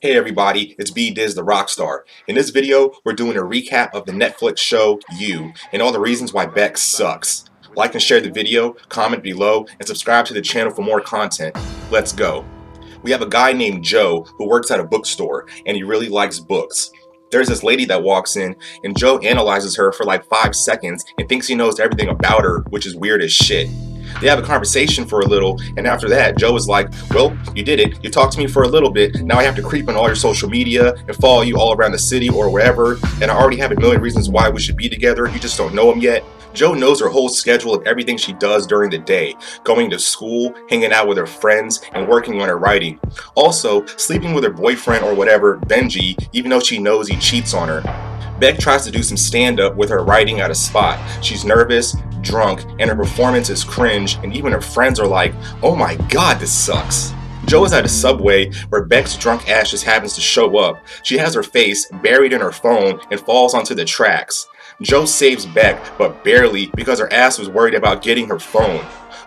Hey everybody, it's B Diz the Rockstar. In this video, we're doing a recap of the Netflix show You and all the reasons why BECK sucks. Like and share the video, comment below, and subscribe to the channel for more content. Let's go. We have a guy named Joe who works at a bookstore and he really likes books. There's this lady that walks in and Joe analyzes her for like 5 seconds and thinks he knows everything about her, which is weird as shit. They have a conversation for a little, and after that, Joe is like, well, you did it. You talked to me for a little bit. Now I have to creep on all your social media and follow you all around the city or wherever, and I already have a million reasons why we should be together. You just don't know them yet. Joe knows her whole schedule of everything she does during the day, going to school, hanging out with her friends, and working on her writing. Also, sleeping with her boyfriend or whatever, Benji, even though she knows he cheats on her. BECK tries to do some stand-up with her writing at a spot. She's nervous, drunk, and her performance is cringe, and even her friends are like, oh my god, this sucks. Joe is at a subway where BECK's drunk ass just happens to show up. She has her face buried in her phone and falls onto the tracks. Joe saves BECK, but barely, because her ass was worried about getting her phone.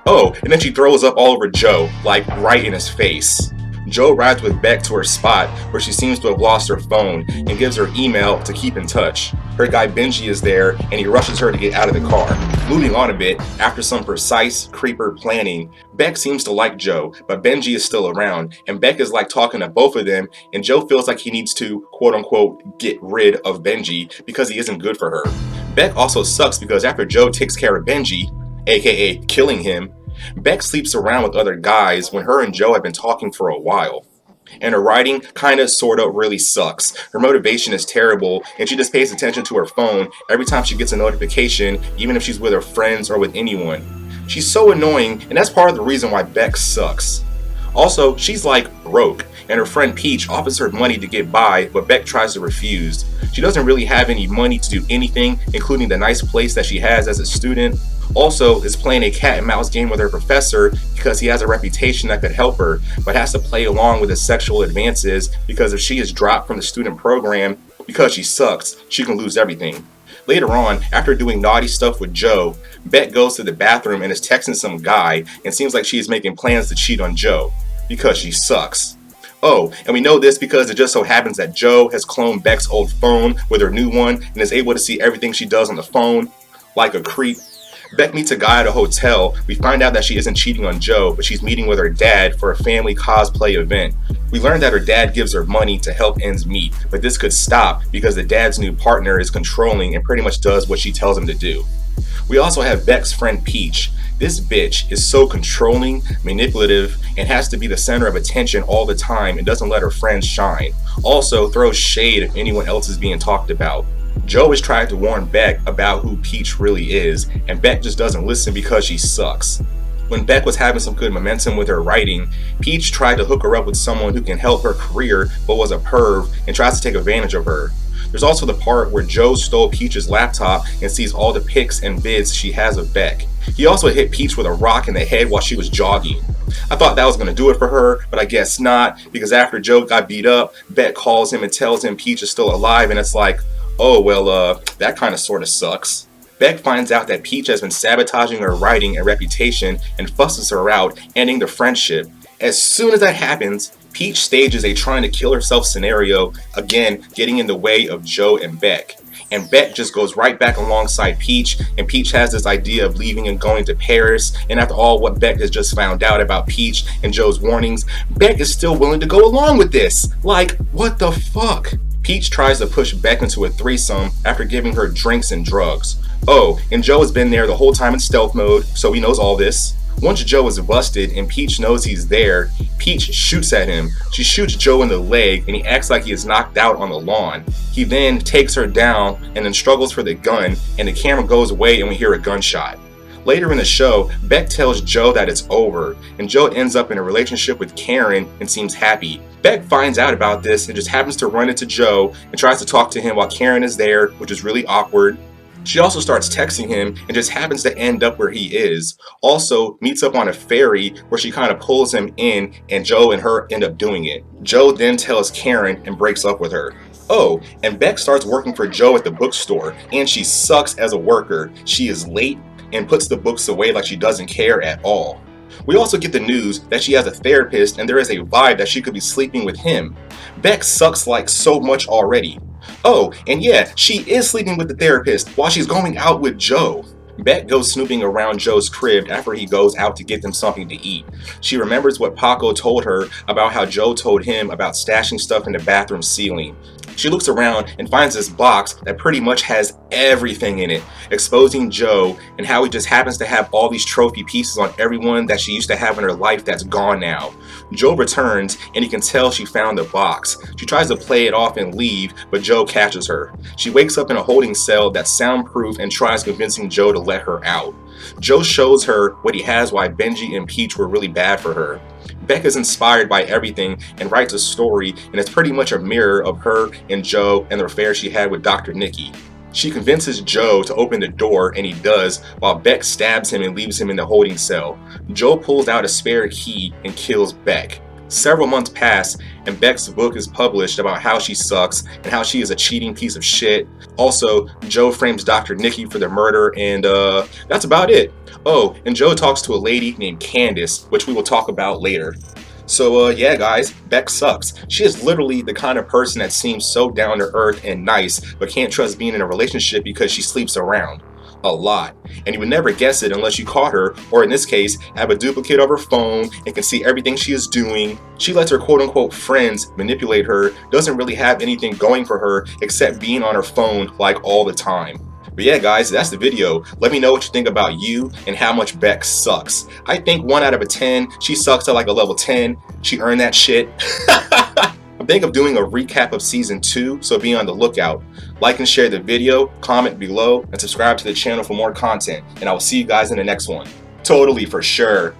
Oh, and then she throws up all over Joe, like right in his face. Joe rides with BECK to her spot where she seems to have lost her phone and gives her email to keep in touch. Her guy Benji is there and he rushes her to get out of the car. Moving on a bit, after some precise creeper planning, BECK seems to like Joe, but Benji is still around, and BECK is like talking to both of them, and Joe feels like he needs to quote unquote get rid of Benji because he isn't good for her. BECK also sucks because after Joe takes care of Benji, aka killing him, BECK sleeps around with other guys when her and Joe have been talking for a while. And her writing kinda sorta really sucks. Her motivation is terrible and she just pays attention to her phone every time she gets a notification, even if she's with her friends or with anyone. She's so annoying, and that's part of the reason why BECK sucks. Also, she's like broke, and her friend Peach offers her money to get by, but BECK tries to refuse. She doesn't really have any money to do anything, including the nice place that she has as a student. Also is playing a cat and mouse game with her professor because he has a reputation that could help her, but has to play along with his sexual advances because if she is dropped from the student program because she sucks, she can lose everything. Later on, after doing naughty stuff with Joe, BECK goes to the bathroom and is texting some guy and seems like she is making plans to cheat on Joe because she sucks. Oh, and we know this because it just so happens that Joe has cloned BECK's old phone with her new one and is able to see everything she does on the phone, like a creep. BECK meets a guy at a hotel. We find out that she isn't cheating on Joe, but she's meeting with her dad for a family cosplay event. We learn that her dad gives her money to help ends meet, but this could stop because the dad's new partner is controlling and pretty much does what she tells him to do. We also have BECK's friend Peach. This bitch is so controlling, manipulative, and has to be the center of attention all the time and doesn't let her friends shine. Also throws shade if anyone else is being talked about. Joe is trying to warn BECK about who Peach really is, and BECK just doesn't listen because she sucks. When BECK was having some good momentum with her writing, Peach tried to hook her up with someone who can help her career but was a perv and tries to take advantage of her. There's also the part where Joe stole Peach's laptop and sees all the pics and vids she has of BECK. He also hit Peach with a rock in the head while she was jogging. I thought that was going to do it for her, but I guess not, because after Joe got beat up, BECK calls him and tells him Peach is still alive, and it's like, oh well, that kinda sorta sucks. BECK finds out that Peach has been sabotaging her writing and reputation and fusses her out, ending the friendship. As soon as that happens, Peach stages a trying to kill herself scenario, again getting in the way of Joe and BECK. And BECK just goes right back alongside Peach, and Peach has this idea of leaving and going to Paris, and after all what BECK has just found out about Peach and Joe's warnings, BECK is still willing to go along with this. Like, what the fuck? Peach tries to push BECK into a threesome after giving her drinks and drugs. Oh, and Joe has been there the whole time in stealth mode, so he knows all this. Once Joe is busted and Peach knows he's there, Peach shoots at him. She shoots Joe in the leg and he acts like he is knocked out on the lawn. He then takes her down and then struggles for the gun, and the camera goes away and we hear a gunshot. Later in the show, BECK tells Joe that it's over, and Joe ends up in a relationship with Karen and seems happy. BECK finds out about this and just happens to run into Joe and tries to talk to him while Karen is there, which is really awkward. She also starts texting him and just happens to end up where he is. Also meets up on a ferry where she kind of pulls him in, and Joe and her end up doing it. Joe then tells Karen and breaks up with her. Oh, and BECK starts working for Joe at the bookstore, and she sucks as a worker. She is late and puts the books away like she doesn't care at all. We also get the news that she has a therapist and there is a vibe that she could be sleeping with him. Beck sucks like so much already. Oh, and yeah, she is sleeping with the therapist while she's going out with Joe. Beck goes snooping around Joe's crib after he goes out to get them something to eat. She remembers what Paco told her about how Joe told him about stashing stuff in the bathroom ceiling. She looks around and finds this box that pretty much has everything in it, exposing Joe and how he just happens to have all these trophy pieces on everyone that she used to have in her life that's gone now. Joe returns and he can tell she found the box. She tries to play it off and leave, but Joe catches her. She wakes up in a holding cell that's soundproof and tries convincing Joe to let her out. Joe shows her what he has, why Benji and Peach were really bad for her. Beck is inspired by everything and writes a story, and it's pretty much a mirror of her and Joe and the affair she had with Dr. Nikki. She convinces Joe to open the door, and he does, while Beck stabs him and leaves him in the holding cell. Joe pulls out a spare key and kills Beck. Several months pass, and Beck's book is published about how she sucks and how she is a cheating piece of shit. Also, Joe frames Dr. Nikki for the murder, and that's about it. Oh, and Joe talks to a lady named Candace, which we will talk about later. So yeah guys, Beck sucks. She is literally the kind of person that seems so down to earth and nice, but can't trust being in a relationship because she sleeps around a lot. And you would never guess it unless you caught her, or in this case, have a duplicate of her phone and can see everything she is doing. She lets her quote-unquote friends manipulate her, doesn't really have anything going for her except being on her phone like all the time. But yeah guys, that's the video. Let me know what you think about you and how much Beck sucks. I think 1 out of 10, she sucks at like a level 10. She earned that shit. I'm thinking of doing a recap of season 2, so be on the lookout. Like and share the video, comment below, and subscribe to the channel for more content. And I will see you guys in the next one. Totally, for sure.